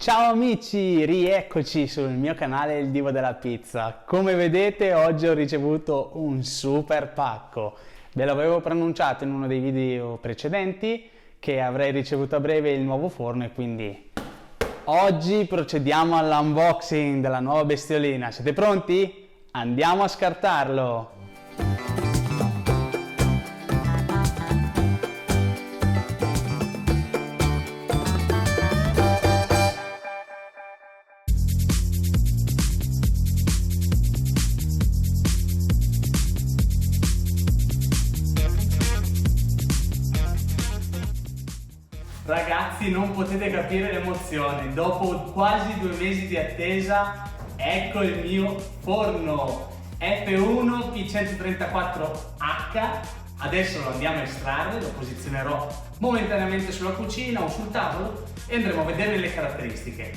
Ciao amici, rieccoci sul mio canale Il Divo della Pizza. Come vedete oggi ho ricevuto un super pacco. Ve l'avevo preannunciato in uno dei video precedenti che avrei ricevuto a breve il nuovo forno e quindi oggi procediamo all'unboxing della nuova bestiolina. Siete pronti? Andiamo a scartarlo! Ragazzi, non potete capire l'emozione, dopo quasi 2 mesi di attesa, ecco il mio forno F1 P134H. Adesso lo andiamo a estrarre, lo posizionerò momentaneamente sulla cucina o sul tavolo e andremo a vedere le caratteristiche.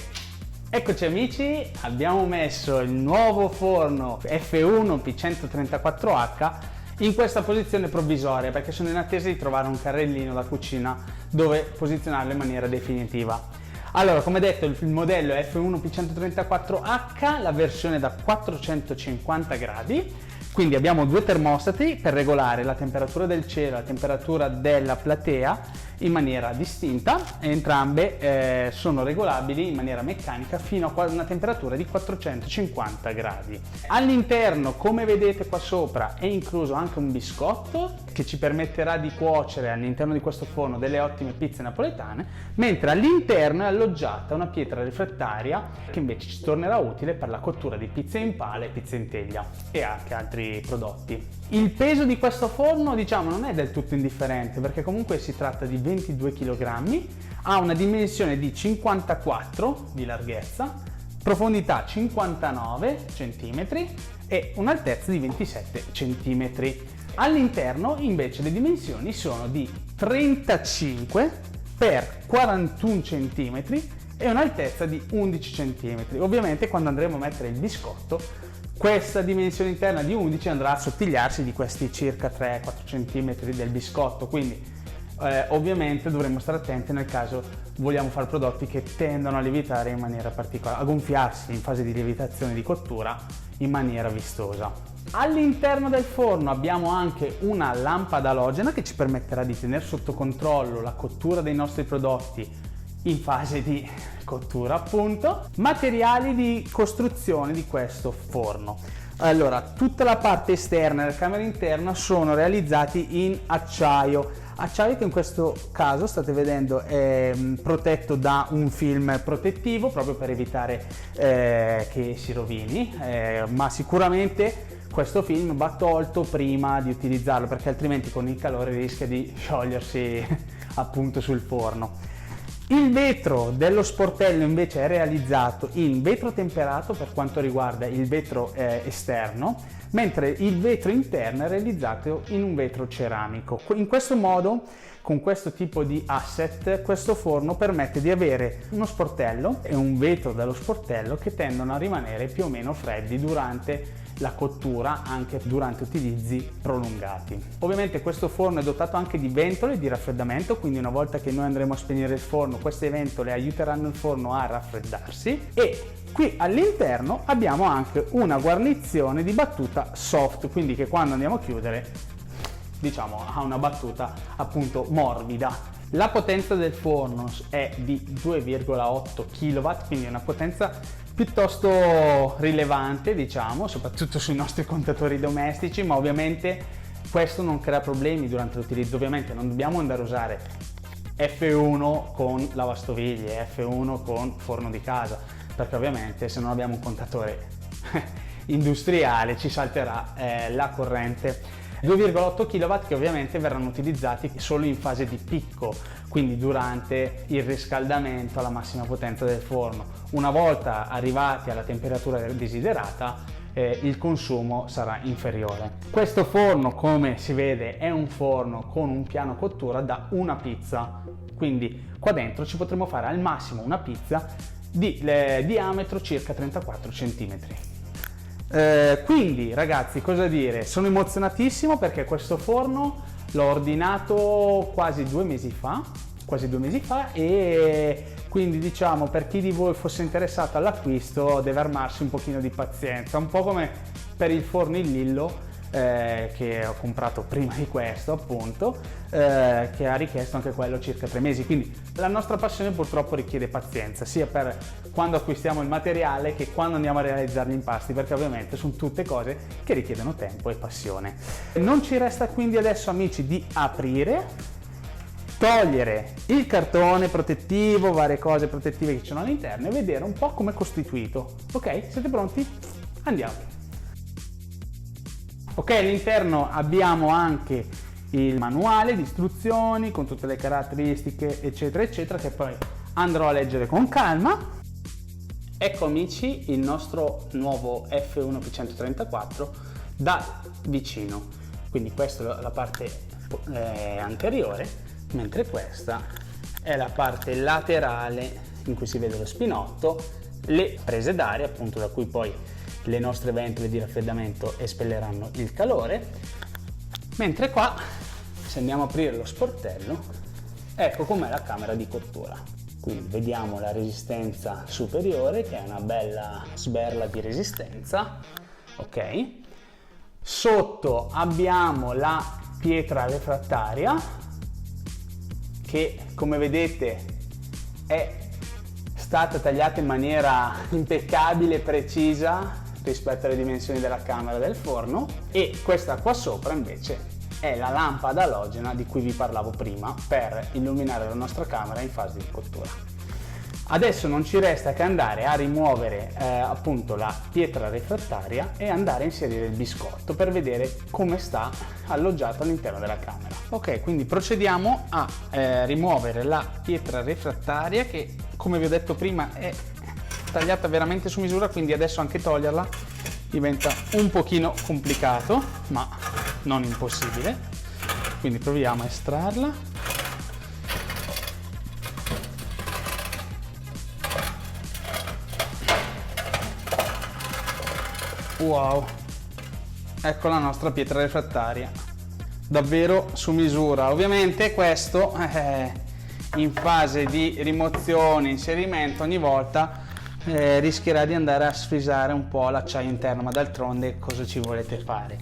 Eccoci amici, abbiamo messo il nuovo forno F1 P134H in questa posizione provvisoria perché sono in attesa di trovare un carrellino da cucina dove posizionarlo in maniera definitiva. Allora, come detto, il modello è F1 P134H, la versione da 450 gradi, quindi abbiamo due termostati per regolare la temperatura del cielo e la temperatura della platea in maniera distinta, e entrambe sono regolabili in maniera meccanica fino a una temperatura di 450 gradi. All'interno, come vedete qua sopra, è incluso anche un biscotto che ci permetterà di cuocere all'interno di questo forno delle ottime pizze napoletane, mentre all'interno è alloggiata una pietra refrattaria che invece ci tornerà utile per la cottura di pizze in pala e pizze in teglia e anche altri prodotti. Il peso di questo forno, diciamo, non è del tutto indifferente perché comunque si tratta di 22 kg, ha una dimensione di 54 di larghezza, profondità 59 cm e un'altezza di 27 cm. All'interno invece le dimensioni sono di 35 x 41 cm e un'altezza di 11 cm. Ovviamente quando andremo a mettere il biscotto questa dimensione interna di 11 andrà a sottigliarsi di questi circa 3-4 cm del biscotto, quindi ovviamente dovremo stare attenti nel caso vogliamo fare prodotti che tendono a lievitare in maniera particolare, a gonfiarsi in fase di lievitazione di cottura in maniera vistosa. All'interno del forno abbiamo anche una lampada alogena che ci permetterà di tenere sotto controllo la cottura dei nostri prodotti in fase di cottura, appunto. Materiali di costruzione di questo forno. Allora, tutta la parte esterna e la camera interna sono realizzati in acciaio che in questo caso state vedendo è protetto da un film protettivo proprio per evitare che si rovini, ma sicuramente questo film va tolto prima di utilizzarlo perché altrimenti con il calore rischia di sciogliersi appunto sul forno. Il vetro dello sportello invece è realizzato in vetro temperato per quanto riguarda il vetro esterno, mentre il vetro interno è realizzato in un vetro ceramico. In questo modo, con questo tipo di asset, questo forno permette di avere uno sportello e un vetro dello sportello che tendono a rimanere più o meno freddi durante la cottura, anche durante utilizzi prolungati. Ovviamente questo forno è dotato anche di ventole di raffreddamento, quindi una volta che noi andremo a spegnere il forno, queste ventole aiuteranno il forno a raffreddarsi. E qui all'interno abbiamo anche una guarnizione di battuta soft, quindi che quando andiamo a chiudere, diciamo, ha una battuta appunto morbida. La potenza del forno è di 2,8 kW, quindi è una potenza piuttosto rilevante, diciamo, soprattutto sui nostri contatori domestici, ma ovviamente questo non crea problemi durante l'utilizzo. Ovviamente non dobbiamo andare a usare F1 con lavastoviglie, F1 con forno di casa, perché ovviamente se non abbiamo un contatore industriale ci salterà la corrente. 2,8 kW che ovviamente verranno utilizzati solo in fase di picco, quindi durante il riscaldamento alla massima potenza del forno. Una volta arrivati alla temperatura desiderata il consumo sarà inferiore. Questo forno, come si vede, è un forno con un piano cottura da una pizza, quindi qua dentro ci potremo fare al massimo una pizza di diametro circa 34 cm. Quindi ragazzi, cosa dire, sono emozionatissimo perché questo forno l'ho ordinato quasi 2 mesi fa e quindi diciamo per chi di voi fosse interessato all'acquisto deve armarsi un pochino di pazienza, un po' come per il forno in Lillo che ho comprato prima di questo appunto, che ha richiesto anche quello circa 3 mesi, quindi la nostra passione purtroppo richiede pazienza sia per quando acquistiamo il materiale che quando andiamo a realizzare gli impasti, perché ovviamente sono tutte cose che richiedono tempo e passione. Non ci resta quindi adesso, amici, di aprire, togliere il cartone protettivo, varie cose protettive che ci sono all'interno e vedere un po' come è costituito. Ok, siete pronti? Andiamo. Ok, all'interno abbiamo anche il manuale di istruzioni con tutte le caratteristiche eccetera eccetera che poi andrò a leggere con calma. Ecco amici il nostro nuovo F1 P134 da vicino, quindi questa è la parte anteriore, mentre questa è la parte laterale in cui si vede lo spinotto, le prese d'aria appunto da cui poi le nostre ventole di raffreddamento espelleranno il calore, mentre qua, se andiamo a aprire lo sportello, ecco com'è la camera di cottura. Quindi vediamo la resistenza superiore, che è una bella sberla di resistenza, ok? Sotto abbiamo la pietra refrattaria, che come vedete è stata tagliata in maniera impeccabile e precisa rispetto alle dimensioni della camera del forno, e questa qua sopra invece è la lampada alogena di cui vi parlavo prima per illuminare la nostra camera in fase di cottura. Adesso non ci resta che andare a rimuovere appunto la pietra refrattaria e andare a inserire il biscotto per vedere come sta alloggiato all'interno della camera. Ok, quindi procediamo a rimuovere la pietra refrattaria che, come vi ho detto prima, è tagliata veramente su misura, quindi adesso anche toglierla diventa un pochino complicato, ma non impossibile. Quindi proviamo a estrarla. Wow, ecco la nostra pietra refrattaria, davvero su misura. Ovviamente questo in fase di rimozione, inserimento, ogni volta rischierà di andare a sfrisare un po' l'acciaio interno, ma d'altronde cosa ci volete fare?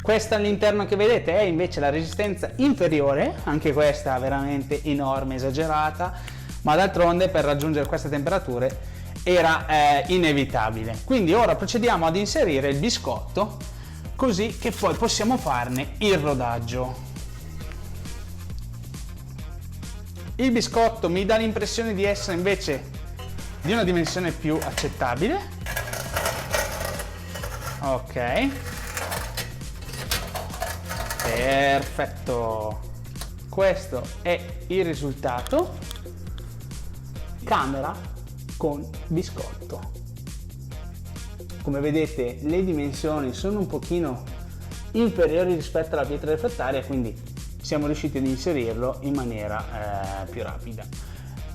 Questa all'interno che vedete è invece la resistenza inferiore, anche questa veramente enorme, esagerata, ma d'altronde per raggiungere queste temperature era inevitabile. Quindi ora procediamo ad inserire il biscotto, così che poi possiamo farne il rodaggio. Il biscotto mi dà l'impressione di essere invece di una dimensione più accettabile. Ok, perfetto, questo è il risultato. Camera con biscotto. Come vedete le dimensioni sono un pochino inferiori rispetto alla pietra refrattaria, quindi siamo riusciti ad inserirlo in maniera più rapida.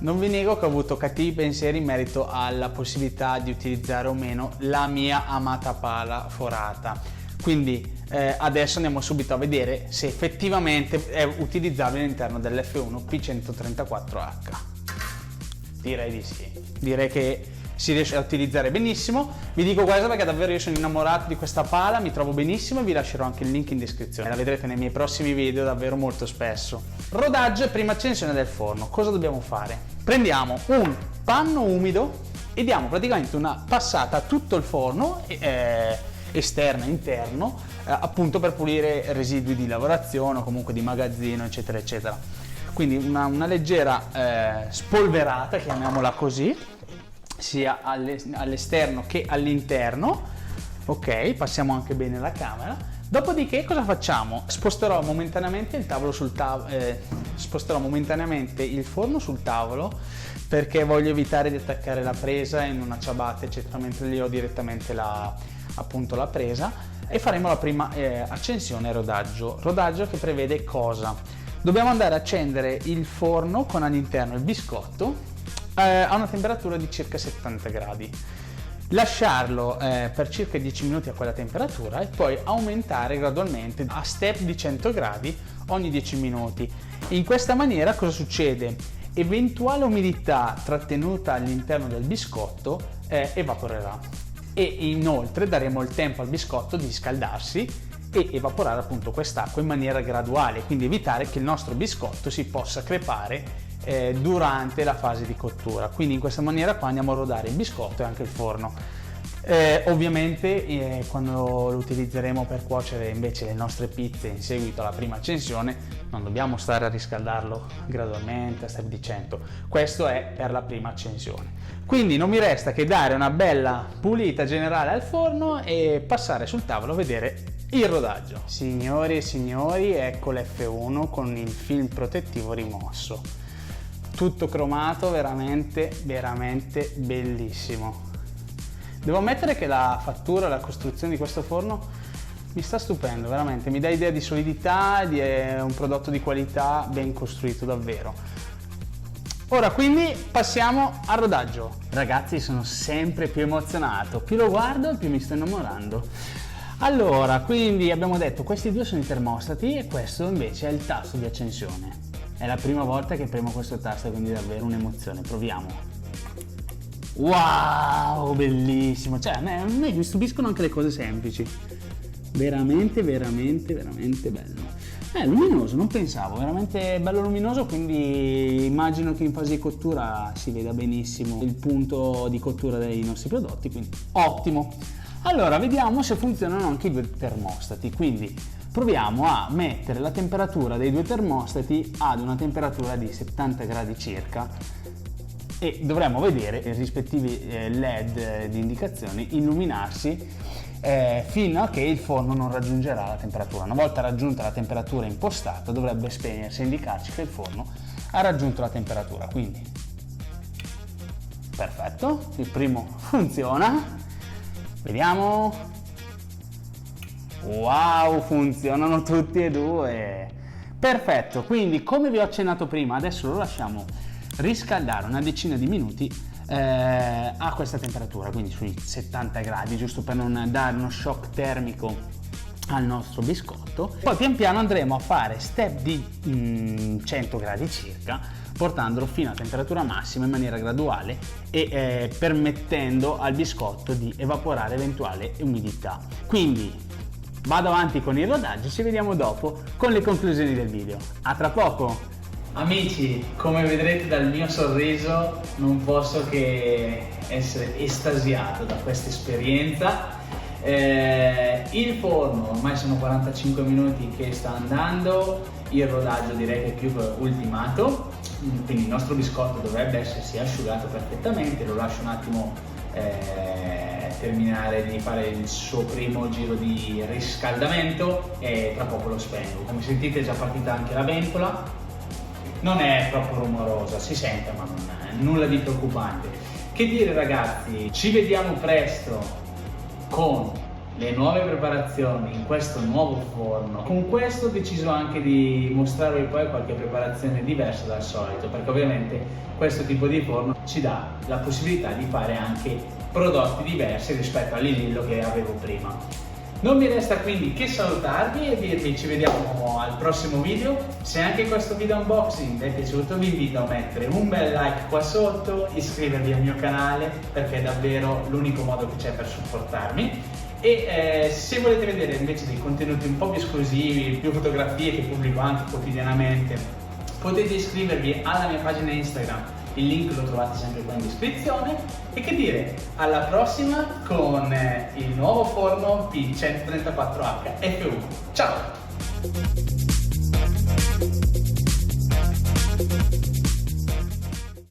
Non vi nego che ho avuto cattivi pensieri in merito alla possibilità di utilizzare o meno la mia amata pala forata, quindi adesso andiamo subito a vedere se effettivamente è utilizzabile all'interno dell'F1 P134H. Direi di sì, direi che si riesce a utilizzare benissimo. Vi dico questo perché davvero io sono innamorato di questa pala, mi trovo benissimo e vi lascerò anche il link in descrizione, la vedrete nei miei prossimi video davvero molto spesso. Rodaggio e prima accensione del forno. Cosa dobbiamo fare? Prendiamo un panno umido e diamo praticamente una passata a tutto il forno, esterno e interno, appunto per pulire residui di lavorazione o comunque di magazzino eccetera eccetera. Quindi una leggera spolverata, chiamiamola così, sia all'esterno che all'interno. Ok, passiamo anche bene la camera. Dopodiché cosa facciamo? Sposterò momentaneamente il tavolo sposterò momentaneamente il forno sul tavolo, perché voglio evitare di attaccare la presa in una ciabatta eccetera, mentre lì ho direttamente appunto la presa, e faremo la prima accensione rodaggio che prevede cosa? Dobbiamo andare a accendere il forno con all'interno il biscotto a una temperatura di circa 70 gradi, lasciarlo per circa 10 minuti a quella temperatura e poi aumentare gradualmente a step di 100 gradi ogni 10 minuti. In questa maniera cosa succede? eventuale umidità trattenuta all'interno del biscotto evaporerà, e inoltre daremo il tempo al biscotto di scaldarsi e evaporare appunto quest'acqua in maniera graduale, quindi evitare che il nostro biscotto si possa crepare durante la fase di cottura. Quindi in questa maniera qua andiamo a rodare il biscotto e anche il forno. Ovviamente quando lo utilizzeremo per cuocere invece le nostre pizze in seguito alla prima accensione non dobbiamo stare a riscaldarlo gradualmente a step di 100, questo è per la prima accensione. Quindi non mi resta che dare una bella pulita generale al forno e passare sul tavolo a vedere il rodaggio. Signori e signori, ecco l'F1 con il film protettivo rimosso, tutto cromato, veramente bellissimo. Devo ammettere che la fattura, la costruzione di questo forno mi sta stupendo, veramente, mi dà idea di solidità, di un prodotto di qualità ben costruito davvero. Ora quindi passiamo al rodaggio. Ragazzi, sono sempre più emozionato, più lo guardo più mi sto innamorando. Allora, quindi abbiamo detto questi due sono i termostati e questo invece è il tasto di accensione. È la prima volta che premo questo tasto, quindi davvero un'emozione, proviamo. Wow, bellissimo, cioè a me mi stupiscono anche le cose semplici, veramente bello. Luminoso, non pensavo, veramente bello luminoso, quindi immagino che in fase di cottura si veda benissimo il punto di cottura dei nostri prodotti, quindi ottimo. Allora vediamo se funzionano anche i due termostati, quindi proviamo a mettere la temperatura dei due termostati ad una temperatura di 70 gradi circa e dovremo vedere i rispettivi LED di indicazioni illuminarsi fino a che il forno non raggiungerà la temperatura. Una volta raggiunta la temperatura impostata dovrebbe spegnersi e indicarci che il forno ha raggiunto la temperatura, quindi perfetto, il primo funziona, vediamo. Wow, funzionano tutti e due, perfetto. Quindi come vi ho accennato prima, adesso lo lasciamo riscaldare una decina di minuti a questa temperatura, quindi sui 70 gradi, giusto per non dare uno shock termico al nostro biscotto. Poi pian piano andremo a fare step di 100 gradi circa, portandolo fino a temperatura massima in maniera graduale e permettendo al biscotto di evaporare eventuale umidità. Quindi vado avanti con il rodaggio, ci vediamo dopo con le conclusioni del video. A tra poco! Amici, come vedrete dal mio sorriso non posso che essere estasiato da questa esperienza. Il forno ormai sono 45 minuti che sta andando, il rodaggio direi che è più ultimato, quindi il nostro biscotto dovrebbe essersi asciugato perfettamente. Lo lascio un attimo terminare di fare il suo primo giro di riscaldamento e tra poco lo spengo. Come sentite è già partita anche la ventola. Non è troppo rumorosa, si sente, ma non è nulla di preoccupante. Che dire ragazzi, ci vediamo presto con le nuove preparazioni in questo nuovo forno. Con questo ho deciso anche di mostrarvi poi qualche preparazione diversa dal solito, perché ovviamente questo tipo di forno ci dà la possibilità di fare anche prodotti diversi rispetto all'Ilillo che avevo prima. Non mi resta quindi che salutarvi e dirvi ci vediamo al prossimo video. Se anche questo video unboxing vi è piaciuto vi invito a mettere un bel like qua sotto, iscrivervi al mio canale perché è davvero l'unico modo che c'è per supportarmi. E se volete vedere invece dei contenuti un po' più esclusivi, più fotografie che pubblico anche quotidianamente, potete iscrivervi alla mia pagina Instagram. Il link lo trovate sempre qua in descrizione. E che dire, alla prossima con il nuovo forno P134H F1. Ciao!